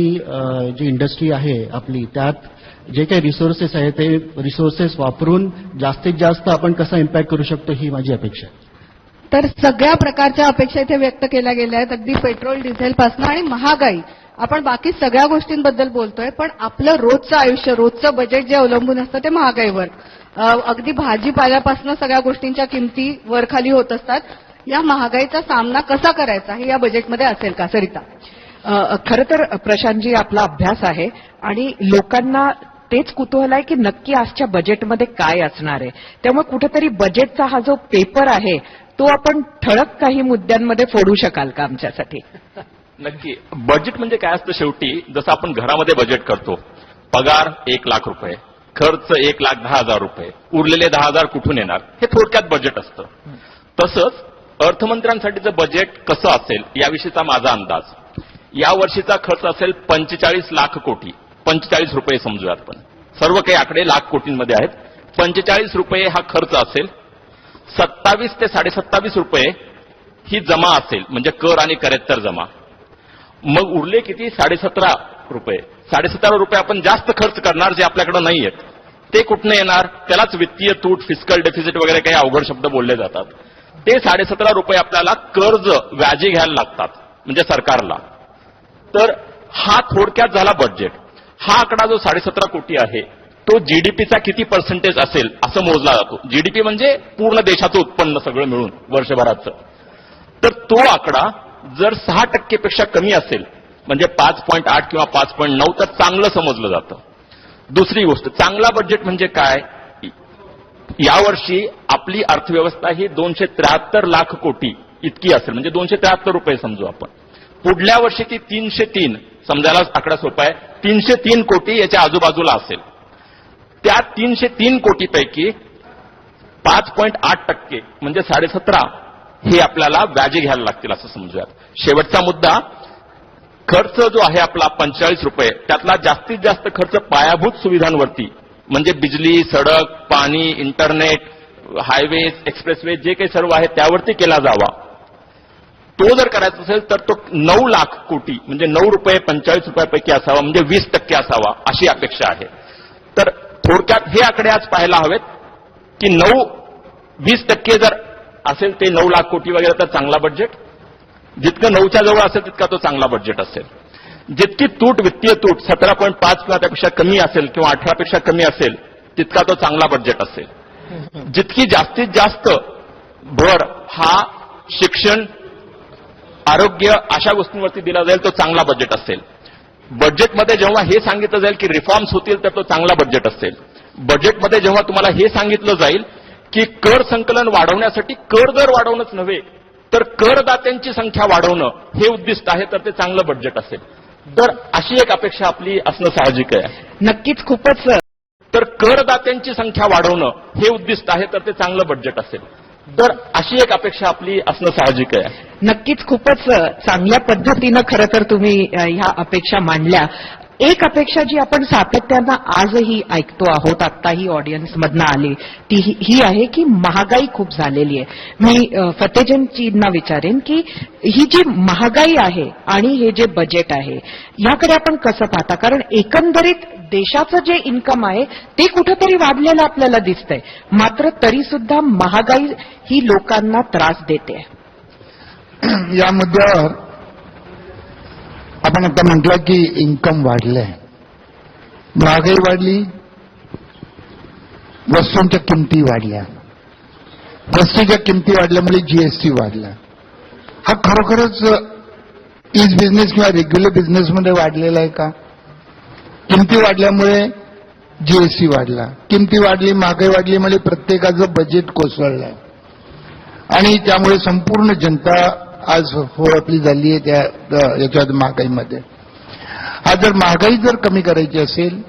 जी इंडस्ट्री आहे आपली त्यात जे काही रिसोर्सेस आहे ते रिसोर्सेस वापरून जास्तीत जास्त आपण कसा इम्पॅक्ट करू शकतो ही माझी अपेक्षा आहे. तर सगळ्या प्रकारच्या अपेक्षा इथे व्यक्त केल्या गेल्या आहेत. अगदी पेट्रोल डिझेलपासून आणि महागाई, आपण बाकी सगळ्या गोष्टींबद्दल बोलतोय. पण आपलं रोजचं आयुष्य, रोजचं बजेट जे अवलंबून असतं ते महागाईवर. अगदी भाजीपाल्यापासून सगळ्या गोष्टींच्या किमती वरखाली होत असतात. या महागाईचा सामना कसा करायचा हे या बजेटमध्ये असेल का सरिता? खरं तर प्रशांतजी आपला अभ्यास आहे आणि लोकांना तेच कुतूहल आहे की नक्की आजच्या बजेटमध्ये काय असणार आहे. त्यामुळे कुठेतरी बजेटचा हा जो पेपर आहे तो आपण ठळक काही मुद्द्यांमध्ये फोडू शकाल का आमच्यासाठी? नक्की. बजेट म्हणजे काय असतं शेवटी, जसं आपण घरामध्ये बजेट करतो, पगार 1 लाख रुपये, खर्च 1,10,000 रुपये, उरलेले 10,000 कुठून येणार, हे थोडक्यात बजेट असतं. तसंच अर्थमंत्र्यांसाठीचं बजेट कसं असेल याविषयीचा माझा अंदाज. या वर्षीचा खर्च असेल 45 लाख कोटी, 45 रुपये समजूया आपण. सर्व काही आकडे लाख कोटींमध्ये आहेत. 45 रुपये हा खर्च असेल. 27 ते 27.5 रुपये ही जमा असेल, म्हणजे कर आणि करेत्तर जमा. मग उरले किती? 17.5 रुपये. 17.5 रुपये आपण जास्त खर्च करणार जे आपल्याकडे नाही आहेत. ते कुठनं येणार? त्यालाच वित्तीय तूट, फिस्कल डेफिसिट वगैरे काही अवघड शब्द बोलले जातात. ते 17.5 रुपये आपल्याला कर्ज व्याजी घ्यायला लागतात, म्हणजे सरकारला. तर हा थोडक्यात झाला बजेट. हा आकडा जो 17.5 कोटी आहे तो जीडीपीचा किती पर्सेंटेज असेल असं मोजला जातो. जीडीपी म्हणजे पूर्ण देशाचं उत्पन्न सगळं मिळून वर्षभराचं. तर तो आकडा जर 6% पेक्षा कमी असेल, म्हणजे 5.8 किंवा 5.9, तर चांगलं समजलं जातं. दुसरी गोष्ट, चांगला बजेट म्हणजे काय? यावर्षी आपली अर्थव्यवस्था ही 273 लाख कोटी इतकी असेल, म्हणजे 273 रुपये समजू आपण. पुढल्या वर्षी ती 303, समजायला आकडा सोपा आहे, 303 कोटी याच्या आजूबाजूला असेल. त्या 303 कोटीपैकी 5.8% म्हणजे 17.5 हे आपल्याला व्याजी घ्यायला लागतील असं समजूयात. शेवटचा मुद्दा, खर्च जो आहे आपला 45 रुपये, त्यातला जास्तीत जास्त खर्च पायाभूत सुविधांवरती, म्हणजे बिजली, सडक, पाणी, इंटरनेट, हायवेज, एक्सप्रेसवे जे काही सर्व आहे त्यावरती केला जावा. तो जर करायचा असेल तर तो 9 लाख कोटी म्हणजे 9 रुपये 45 रुपयापैकी असावा, म्हणजे 20% असावा अशी अपेक्षा आहे. तर थोडक्यात हे आकडे आज पाहायला हवेत की 20% जर असेल ते 9 लाख कोटी वगैरे तर चांगला बजेट, जितकं 9च्या जवळ असेल तितका तो चांगला बजेट असेल. जितकी तूट, वित्तीय तूट 17.5 किंवा त्यापेक्षा कमी असेल किंवा 18पेक्षा कमी असेल तितका तो चांगला बजेट असेल. जितकी जास्तीत जास्त भर हा शिक्षण, आरोग्य अशा गोष्टींवरती दिला जाईल तो चांगला बजेट असेल. बजेटमध्ये जेव्हा हे सांगितलं जाईल की रिफॉर्म्स होतील तर तो चांगला बजेट असेल. बजेटमध्ये जेव्हा तुम्हाला हे सांगितलं जाईल की कर संकलन वाढवण्यासाठी कर दर वाढवणंच नव्हे तर करदात्यांची संख्या वाढवणं हे उद्दिष्ट आहे तर ते चांगलं बजेट असेल. तर अशी एक अपेक्षा आपली असणं साहजिक आहे. नक्कीच खूपच तर करदात्यांची संख्या वाढवणं हे उद्दिष्ट आहे तर ते चांगलं बजेट असेल. तर अशी एक अपेक्षा आपली असणं साहजिक आहे. नक्कीच खूपच चांगल्या पद्धतीनं खरं तर तुम्ही ह्या अपेक्षा मांडल्या. एक अपेक्षा जी आपण सातत्यानं आजही ऐकतो आहोत, आत्ताही ऑडियन्समधनं आली, ती ही आहे की महागाई खूप झालेली आहे. मी फतेजनजींना विचारेन की ही जी महागाई आहे आणि हे जे बजेट आहे याकडे आपण कसं पाहता? कारण एकंदरीत देशाचं जे इन्कम आहे ते कुठंतरी वाढलेलं आपल्याला दिसतंय, मात्र तरी सुद्धा महागाई ही लोकांना त्रास देते. या मुद्द्यावर आपण आता म्हटलं की इन्कम वाढलंय, महागाई वाढली, वस्तूंच्या किमती वाढल्या, वस्तूच्या किमती वाढल्यामुळे जीएसटी वाढला. हा खरोखरच इज बिझनेस किंवा रेग्युलर बिझनेसमध्ये वाढलेला आहे का? किमती वाढल्यामुळे जीएसटी वाढला, किमती वाढली, महागाई वाढली म्हणजे प्रत्येकाचं बजेट कोसळलंय आणि त्यामुळे संपूर्ण जनता आज होळपली झाली आहे त्या याच्यात महागाईमध्ये. हा जर महागाई जर कमी करायची असेल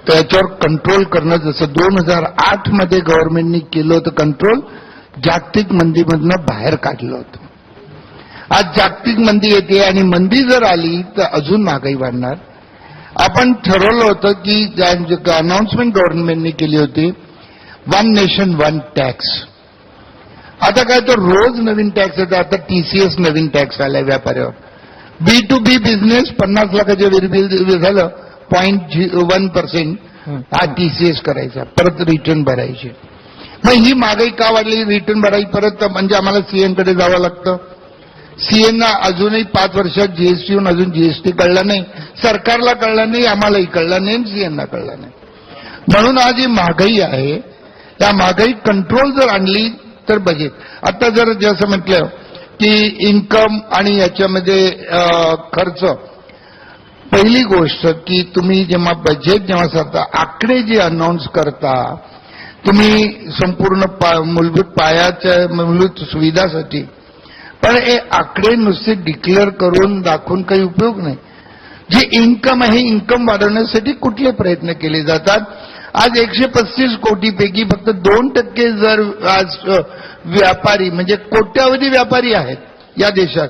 तर याच्यावर कंट्रोल करणं, जसं 2008 मध्ये गव्हर्नमेंटनी केलं होतं कंट्रोल, जागतिक मंदीमधनं बाहेर काढलं होतं. आज जागतिक मंदी येते आणि मंदी जर आली तर अजून महागाई वाढणार. आपण ठरवलं होतं की अनाउन्समेंट गव्हर्नमेंटने केली होती, 1 नेशन 1 टॅक्स. आता काय तर रोज नवीन टॅक्स येतात. आता टीसीएस नवीन टॅक्स आलाय व्यापाऱ्यावर. B2B बिझनेस 50 लाखाच्या बिल झालं 0.1% हा टीसीएस करायचा, परत रिटर्न भरायचे. मग ही महागाई का वाढली? रिटर्न भरायची परत म्हणजे आम्हाला सीएन कडे जावं लागतं. सीएनना अजूनही 5 वर्षात जीएसटी होऊन अजून जीएसटी कळला नाही, सरकारला कळला नाही, आम्हालाही कळला नाही, सीएनना कळला नाही. म्हणून आज ही महागाई आहे, त्या महागाई कंट्रोल जर आणली तर बजेट. आता जर जसं म्हटलं की इन्कम आणि याच्यामध्ये खर्च, पहिली गोष्ट की तुम्ही जेव्हा बजेट जेव्हा करता, आकडे जे अनाऊन्स करता तुम्ही संपूर्ण मूलभूत पायाच्या मूलभूत सुविधासाठी, पण हे आकडे नुसते डिक्लेअर करून दाखवून काही उपयोग नाही. जे इन्कम आहे, इन्कम वाढवण्यासाठी कुठले प्रयत्न केले जातात? आज 135 कोटीपैकी फक्त 2% जर आज व्यापारी म्हणजे कोट्यावधी व्यापारी आहेत या देशात,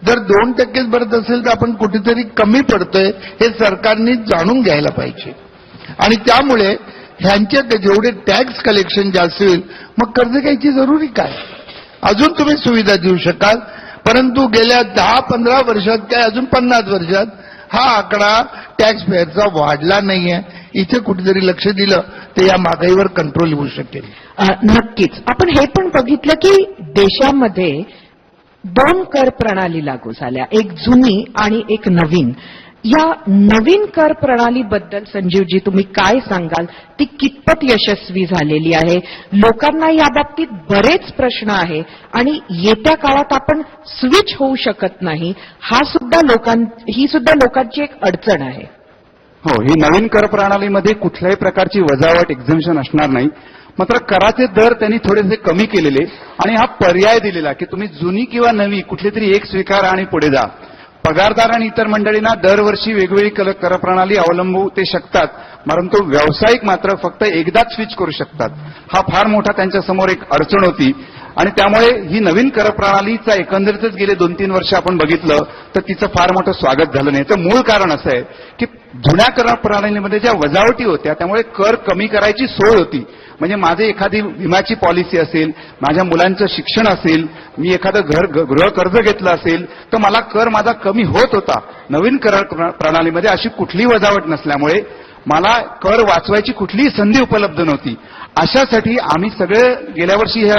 जर 2% भरत असेल तर आपण कुठेतरी कमी पडतोय हे सरकारने जाणून घ्यायला पाहिजे. आणि त्यामुळे ह्यांच्या जेवढे टॅक्स कलेक्शन जास्त होईल मग कर्ज घ्यायची जरुरी काय? अजून तुम्ही सुविधा देऊ शकाल, परंतु गेल्या 10-15 वर्षात काय अजून 50 वर्षात हा आकडा टॅक्स पेअरचा वाढला नाहीये. इथे कुठेतरी लक्ष दिलं तर या महागाईवर कंट्रोल होऊ शकेल. नक्कीच. आपण हे पण बघितलं की देशामध्ये 2 कर प्रणाली लागू झाल्या, एक जुनी आणि एक नवीन. या नवीन कर प्रणालीबद्दल संजीवजी तुम्ही काय सांगाल? ती कितपत यशस्वी झालेली आहे? लोकांना या बाबतीत बरेच प्रश्न आहे आणि येत्या काळात आपण स्विच होऊ शकत नाही, ही सुद्धा लोकांची एक अडचण आहे. हो, ही नवीन कर प्रणालीमध्ये कुठल्याही प्रकारची वजावट एक्झम्पशन असणार नाही. मात्र कराचे दर त्यांनी थोडेसे कमी केलेले आणि हा पर्याय दिलेला की तुम्ही जुनी किंवा नवी कुठली तरी एक स्वीकारा आणि पुढे जा. पगारदार आणि इतर मंडळींना दरवर्षी वेगवेगळी कर प्रणाली अवलंबू ते शकतात, परंतु व्यावसायिक मात्र फक्त एकदाच स्विच करू शकतात. हा फार मोठा त्यांच्यासमोर एक अडचण होती आणि त्यामुळे ही नवीन कर प्रणालीचा एकंदरीतच गेले 2-3 वर्ष आपण बघितलं तर तिचं फार मोठं स्वागत झालं नाही. तर मूळ कारण असं आहे की जुन्या कर प्रणालीमध्ये ज्या वजावटी होत्या त्यामुळे कर कमी करायची सोय होती. म्हणजे माझे एखादी विम्याची पॉलिसी असेल, माझ्या मुलांचं शिक्षण असेल, मी एखादं गृह कर्ज घेतलं असेल तर मला कर माझा कमी होत होता. नवीन कर प्रणालीमध्ये अशी कुठलीही वजावट नसल्यामुळे मला कर वाचवायची कुठलीही संधी उपलब्ध नव्हती. अशासाठी आम्ही सगळे गेल्या वर्षी हे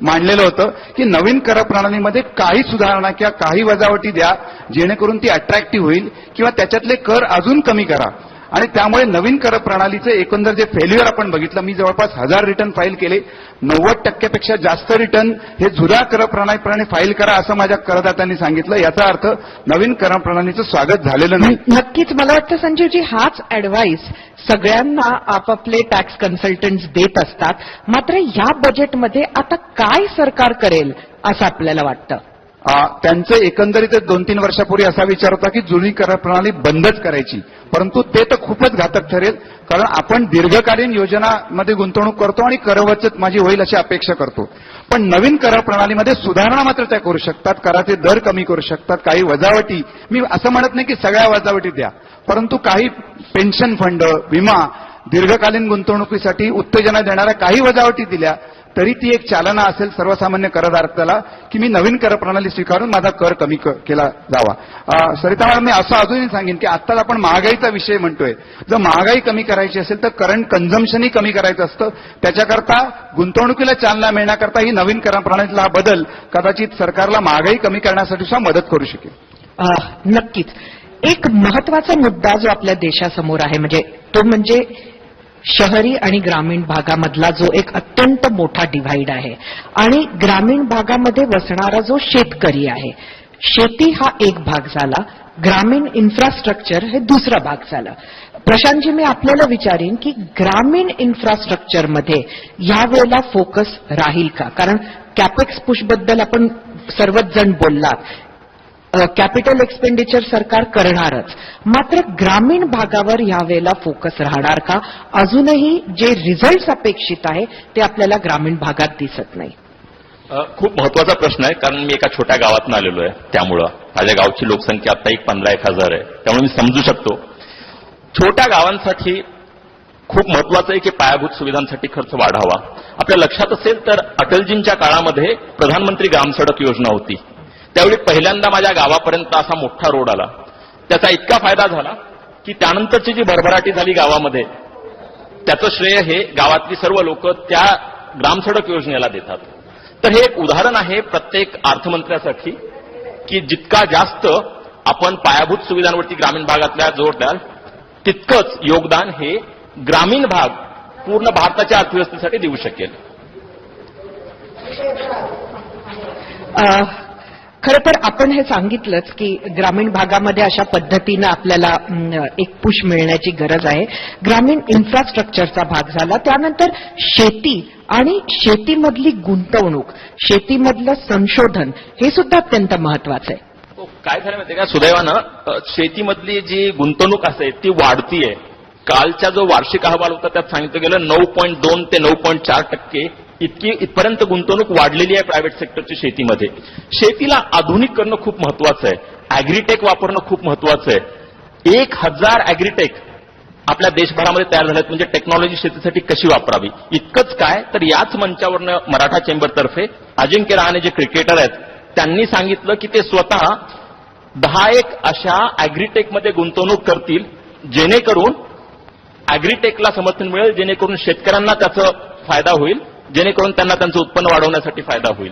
मांडलेलं होतं की नवीन कर प्रणालीमध्ये काही सुधारणा किंवा काही वजावटी द्या जेणेकरून ती अट्रॅक्टिव्ह होईल किंवा त्याच्यातले कर अजून कमी करा. आणि त्यामुळे नवीन कर प्रणालीचं एकंदर जे फेल्युअर आपण बघितलं, मी जवळपास 1000 रिटर्न फाईल केले, 90% जास्त रिटर्न हे जुन्या कर प्रणालीप्रमाणे फाईल करा असं माझ्या करदात्यांनी सांगितलं. याचा अर्थ नवीन कर प्रणालीचं स्वागत झालेलं नाही. नक्कीच मला वाटतं संजीवजी हाच ऍडवाइस सगळ्यांना आपापले टॅक्स कन्सल्टंट्स देत असतात. मात्र या बजेटमध्ये आता काय सरकार करेल असं आपल्याला वाटतं? त्यांचं एकंदरीत 2-3 वर्षापूर्वी असा विचार होता की जुनी कर प्रणाली बंदच करायची, परंतु ते तर खूपच घातक ठरेल. कारण आपण दीर्घकालीन योजनामध्ये गुंतवणूक करतो आणि करवचत माझी होईल अशी अपेक्षा करतो. पण नवीन कर प्रणालीमध्ये सुधारणा मात्र त्या करू शकतात, कराचे दर कमी करू शकतात, काही वजावटी, मी असं म्हणत नाही की सगळ्या वजावटी द्या, परंतु काही पेन्शन फंड, विमा, दीर्घकालीन गुंतवणुकीसाठी उत्तेजना देणाऱ्या काही वजावटी दिल्या तरी ती एक चालना असेल सर्वसामान्य करदात्याला की मी नवीन कर प्रणाली स्वीकारून माझा कर कमी केला जावा. सरिता मॅडम, मी असं अजूनही सांगेन की आत्ताच आपण महागाईचा विषय म्हणतोय, जर महागाई कमी करायची असेल तर करंट कन्झम्पशनही कमी करायचं असतं. त्याच्याकरता गुंतवणुकीला चालना मिळण्याकरता ही नवीन कर प्रणालीतला हा बदल कदाचित सरकारला महागाई कमी करण्यासाठी सुद्धा मदत करू शकेल. नक्कीच. एक महत्वाचा मुद्दा जो आपल्या देशासमोर आहे म्हणजे शहरी आणि ग्रामीण भागामधला जो एक अत्यंत मोठा डिव्हाइड आहे आणि ग्रामीण भागामध्ये वसणारा जो शेतकरी आहे, शेती हा एक भाग झाला, ग्रामीण इन्फ्रास्ट्रक्चर हे दुसरा भाग झाला. प्रशांतजी, मी आपल्याला विचारीन की ग्रामीण इन्फ्रास्ट्रक्चरमध्ये यावेळेला फोकस राहील का? कारण कॅपेक्स पुश बद्दल आपण सर्वच जण बोललात, कॅपिटल एक्सपेंडिचर सरकार करणारच, मात्र ग्रामीण भागावर यावेळेला फोकस राहणार का? अजूनही जे रिझल्ट अपेक्षित आहे ते आपल्याला ग्रामीण भागात दिसत नाही. खूप महत्वाचा प्रश्न आहे, कारण मी एका छोट्या गावातून आलेलो आहे. त्यामुळं माझ्या गावची लोकसंख्या आता 15,000 आहे. त्यामुळे मी समजू शकतो छोट्या गावांसाठी खूप महत्वाचं आहे की पायाभूत सुविधांसाठी खर्च वाढावा. आपल्या लक्षात असेल तर अटलजींच्या काळामध्ये प्रधानमंत्री ग्राम सडक योजना होती. त्यावेळी पहिल्यांदा माझ्या गावापर्यंत असा मोठा रोड आला. त्याचा इतका फायदा झाला की त्यानंतरची जी भरभराटी झाली गावामध्ये त्याचं श्रेय हे गावातली सर्व लोक त्या ग्रामसडक योजनेला देतात. तर हे एक उदाहरण आहे प्रत्येक अर्थमंत्र्यासाठी की जितका जास्त आपण पायाभूत सुविधांवरती ग्रामीण भागातल्या जोर द्याल तितकंच योगदान हे ग्रामीण भाग पूर्ण भारताच्या अर्थव्यवस्थेसाठी देऊ शकेल. खरं तर आपण हे सांगितलंच की ग्रामीण भागामध्ये अशा पद्धतीनं आपल्याला एक पुश मिळण्याची गरज आहे. ग्रामीण इन्फ्रास्ट्रक्चरचा भाग झाला, त्यानंतर शेती आणि शेतीमधली गुंतवणूक, शेतीमधलं संशोधन हे सुद्धा अत्यंत महत्वाचं आहे. काय झालं माहितीये का, सुदैवानं शेतीमधली जी गुंतवणूक असते ती वाढतीये. कालचा जो वार्षिक अहवाल होता त्यात सांगितलं गेलं 9.2 ते 9.4% इथपर्यंत गुंतवणूक वाढलेली आहे प्रायव्हेट सेक्टरची शेतीमध्ये. शेतीला आधुनिक करणं खूप महत्वाचं आहे. अॅग्रीटेक वापरणं खूप महत्वाचं आहे. 1000 अॅग्रीटेक आपल्या देशभरामध्ये तयार झाल्यात. म्हणजे टेक्नॉलॉजी शेतीसाठी कशी वापरावी. इतकंच काय तर याच मंचावरनं मराठा चेंबरतर्फे अजिंक्य रहाणे जे क्रिकेटर आहेत त्यांनी सांगितलं की ते स्वतः 10 अशा अॅग्रीटेकमध्ये गुंतवणूक करतील जेणेकरून अॅग्रीटेकला समर्थन मिळेल, जेणेकरून शेतकऱ्यांना त्याचा फायदा होईल, जेणेकरून त्यांना त्यांचं उत्पन्न वाढवण्यासाठी फायदा होईल.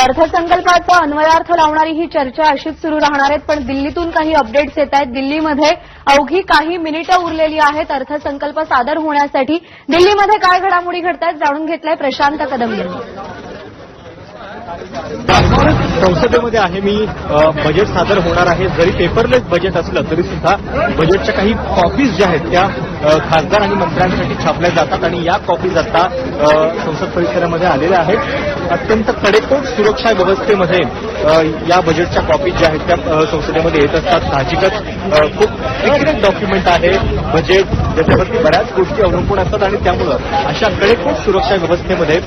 अर्थसंकल्पाचा अन्वयार्थ लावणारी ही चर्चा अशीच सुरू राहणार आहेत. पण दिल्लीतून काही अपडेट्स येत आहेत. दिल्लीमध्ये अवघी काही मिनिटं उरलेली आहेत अर्थसंकल्प सादर होण्यासाठी. दिल्लीमध्ये काय घडामोडी घडतायत जाणून घेतलाय प्रशांत कदम यांनी. संसदेमध्ये आहे मी. बजेट सादर होणार आहे. जरी पेपरलेस बजेट असलं तरी सुद्धा बजेटच्या काही कॉपीज ज्या आहेत त्या खासदार आणि मंत्र्यांसाठी छापल्या जातात आणि या कॉपीज आता संसद परिसरामध्ये आलेल्या आहेत. अत्यंत कडेकोट सुरक्षा व्यवस्थेमध्ये या बजेटच्या कॉपी ज्या आहेत त्या संसदेमध्ये येत असतात. साहजिकच खूप सिक्रेट डॉक्युमेंट आहे बजेट, ज्याच्यावरती बऱ्याच गोष्टी अवलंबून असतात आणि त्यामुळं अशा कडेकोट सुरक्षा व्यवस्थेमध्ये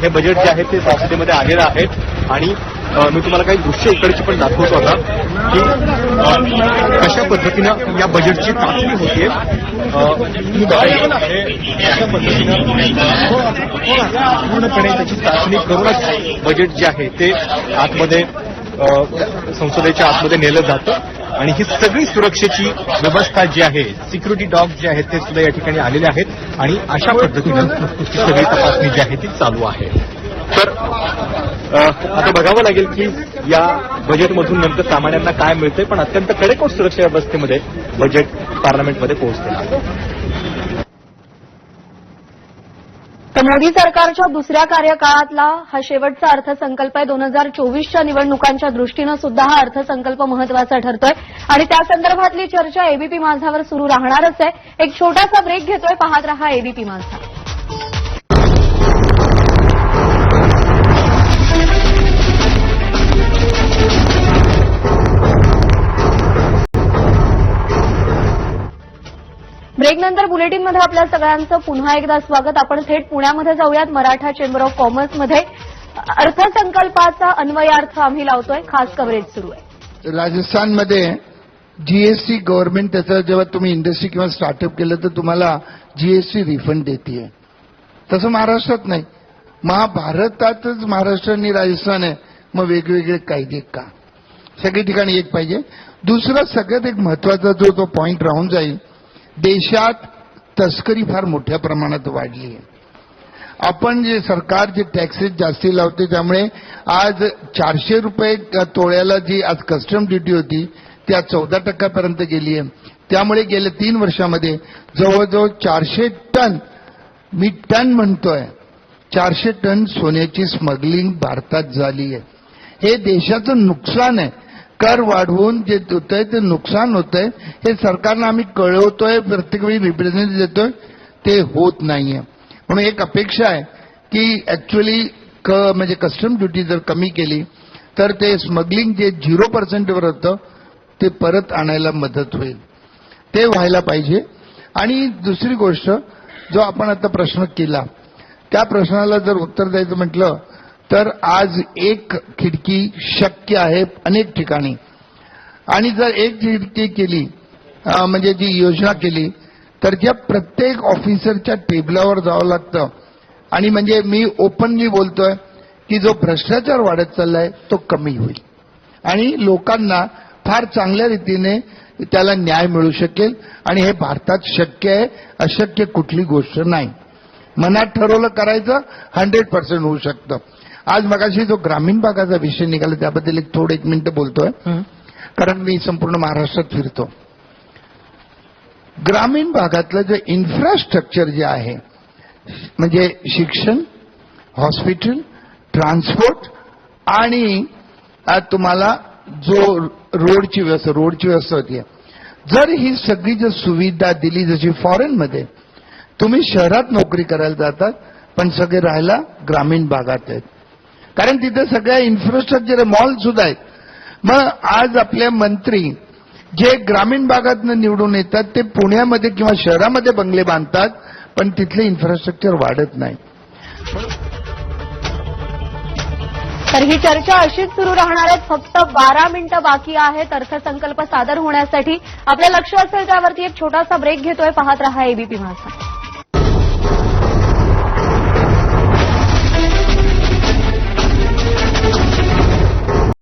हे बजेट जे आहे ते संसदेमध्ये आलेलं आहे. आणि मी तुम्हाला काही दृश्य इकडची पण दाखवतो आता की कशा पद्धतीनं या बजेटची चाचणी होतीये. अशा पद्धतीनं पूर्णपणे त्याची चाचणी करूनच बजेट जे आहे ते आतमध्ये संसदेच्या आतमध्ये नेलं जातं आणि ही सगळी सुरक्षेची व्यवस्था जी आहे, सिक्युरिटी डॉग जे आहेत ते सुद्धा या ठिकाणी आलेले आहेत आणि अशा पद्धतीनं ही सगळी तपासणी जी आहे ती चालू आहे. तर आता बघावं लागेल की या बजेटमधून नेमकं सामान्यांना काय मिळतंय, पण अत्यंत कडेकोट सुरक्षा व्यवस्थेमध्ये बजेट पार्लमेंटमध्ये पोहोचते. तर मोदी सरकारच्या दुसऱ्या कार्यकाळातला हा शेवटचा अर्थसंकल्प आहे. 2024च्या निवडणुकांच्या दृष्टीनं सुद्धा हा अर्थसंकल्प महत्वाचा ठरतोय आणि त्या संदर्भातली चर्चा एबीपी माझावर सुरू राहणारच आहे. एक छोटासा ब्रेक घेतोय, पाहत रहा एबीपी माझा. ब्रेकनंतर बुलेटिनमध्ये आपल्या सगळ्यांचं पुन्हा एकदा स्वागत. आपण थेट पुण्यामध्ये जाऊयात. मराठा चेंबर ऑफ कॉमर्समध्ये अर्थसंकल्पाचा अन्वयार्थ आम्ही लावतोय. खास कव्हरेज सुरू आहे. राजस्थानमध्ये जीएसटी गव्हर्नमेंट त्याचं जेव्हा तुम्ही इंडस्ट्री किंवा स्टार्टअप केलं तर तुम्हाला जीएसटी रिफंड देते. तसं महाराष्ट्रात नाही. महाभारतातच महाराष्ट्र आणि राजस्थान आहे, मग वेगवेगळे कायदे का? सगळी ठिकाणी एक पाहिजे. दुसरा सगळ्यात एक महत्वाचा जो तो पॉइंट राहून जाईल, देशात तस्करी फार मोठ्या प्रमाणात वाढली आहे. आपण जे सरकार जे टॅक्सेस जास्ती लावते त्यामुळे आज 400 रुपये तोळ्याला जी आज कस्टम ड्युटी होती त्या 14% पर्यंत गेली आहे. त्यामुळे गेल्या 3 वर्षामध्ये जवळजवळ 400 टन, मी टन म्हणतोय, 400 टन सोन्याची स्मगलिंग भारतात झाली आहे. हे देशाचं नुकसान आहे. कर वाढवून जे होतंय ते नुकसान होतंय. हे सरकारला आम्ही कळवतोय, प्रत्येक वेळी रिप्रेझेंट देतोय, ते होत नाहीये. म्हणून एक अपेक्षा आहे की ऍक्च्युअली म्हणजे कस्टम ड्युटी जर कमी केली तर ते स्मगलिंग जे 0% वर होतं ते परत आणायला मदत होईल. ते व्हायला पाहिजे. आणि दुसरी गोष्ट, जो आपण आता प्रश्न केला त्या प्रश्नाला जर उत्तर द्यायचं म्हटलं तर आज एक खिडकी शक्य आहे अनेक ठिकाणी. आणि जर एक खिडकी केली म्हणजे जी योजना केली तर त्या प्रत्येक ऑफिसरच्या टेबलावर जावं लागतं. आणि म्हणजे मी ओपनली बोलतोय की जो भ्रष्टाचार वाढत चाललाय तो कमी होईल आणि लोकांना फार चांगल्या रीतीने त्याला न्याय मिळू शकेल. आणि हे भारतात शक्य आहे, अशक्य कुठली गोष्ट नाही. मनात ठरवलं करायचं 100% होऊ शकतं. आज मगाशी जो ग्रामीण भागाचा विषय निघाला त्याबद्दल एक मिनिटं बोलतोय, कारण मी संपूर्ण महाराष्ट्रात फिरतो. ग्रामीण भागातलं जे इन्फ्रास्ट्रक्चर जे आहे म्हणजे शिक्षण, हॉस्पिटल, ट्रान्सपोर्ट आणि तुम्हाला जो रोडची व्यवस्था होती, जर ही सगळी जर सुविधा दिली, जशी फॉरेनमध्ये तुम्ही शहरात नोकरी करायला जातात पण सगळे राहायला ग्रामीण भागात आहेत, कारण तिथे सगळ्या इन्फ्रास्ट्रक्चर, मॉल सुद्धा आहेत. मग आज आपले मंत्री जे ग्रामीण भागातनं निवडून येतात ते पुण्यामध्ये किंवा शहरामध्ये बंगले बांधतात पण तिथले इन्फ्रास्ट्रक्चर वाढत नाही. तर ही चर्चा अशीच सुरू राहणार आहे. फक्त 12 मिनिटं बाकी आहेत अर्थसंकल्प सादर होण्यासाठी. आपलं लक्ष असेल त्यावरती एक छोटासा ब्रेक घेतोय. पाहत रहा एबीपी माझा.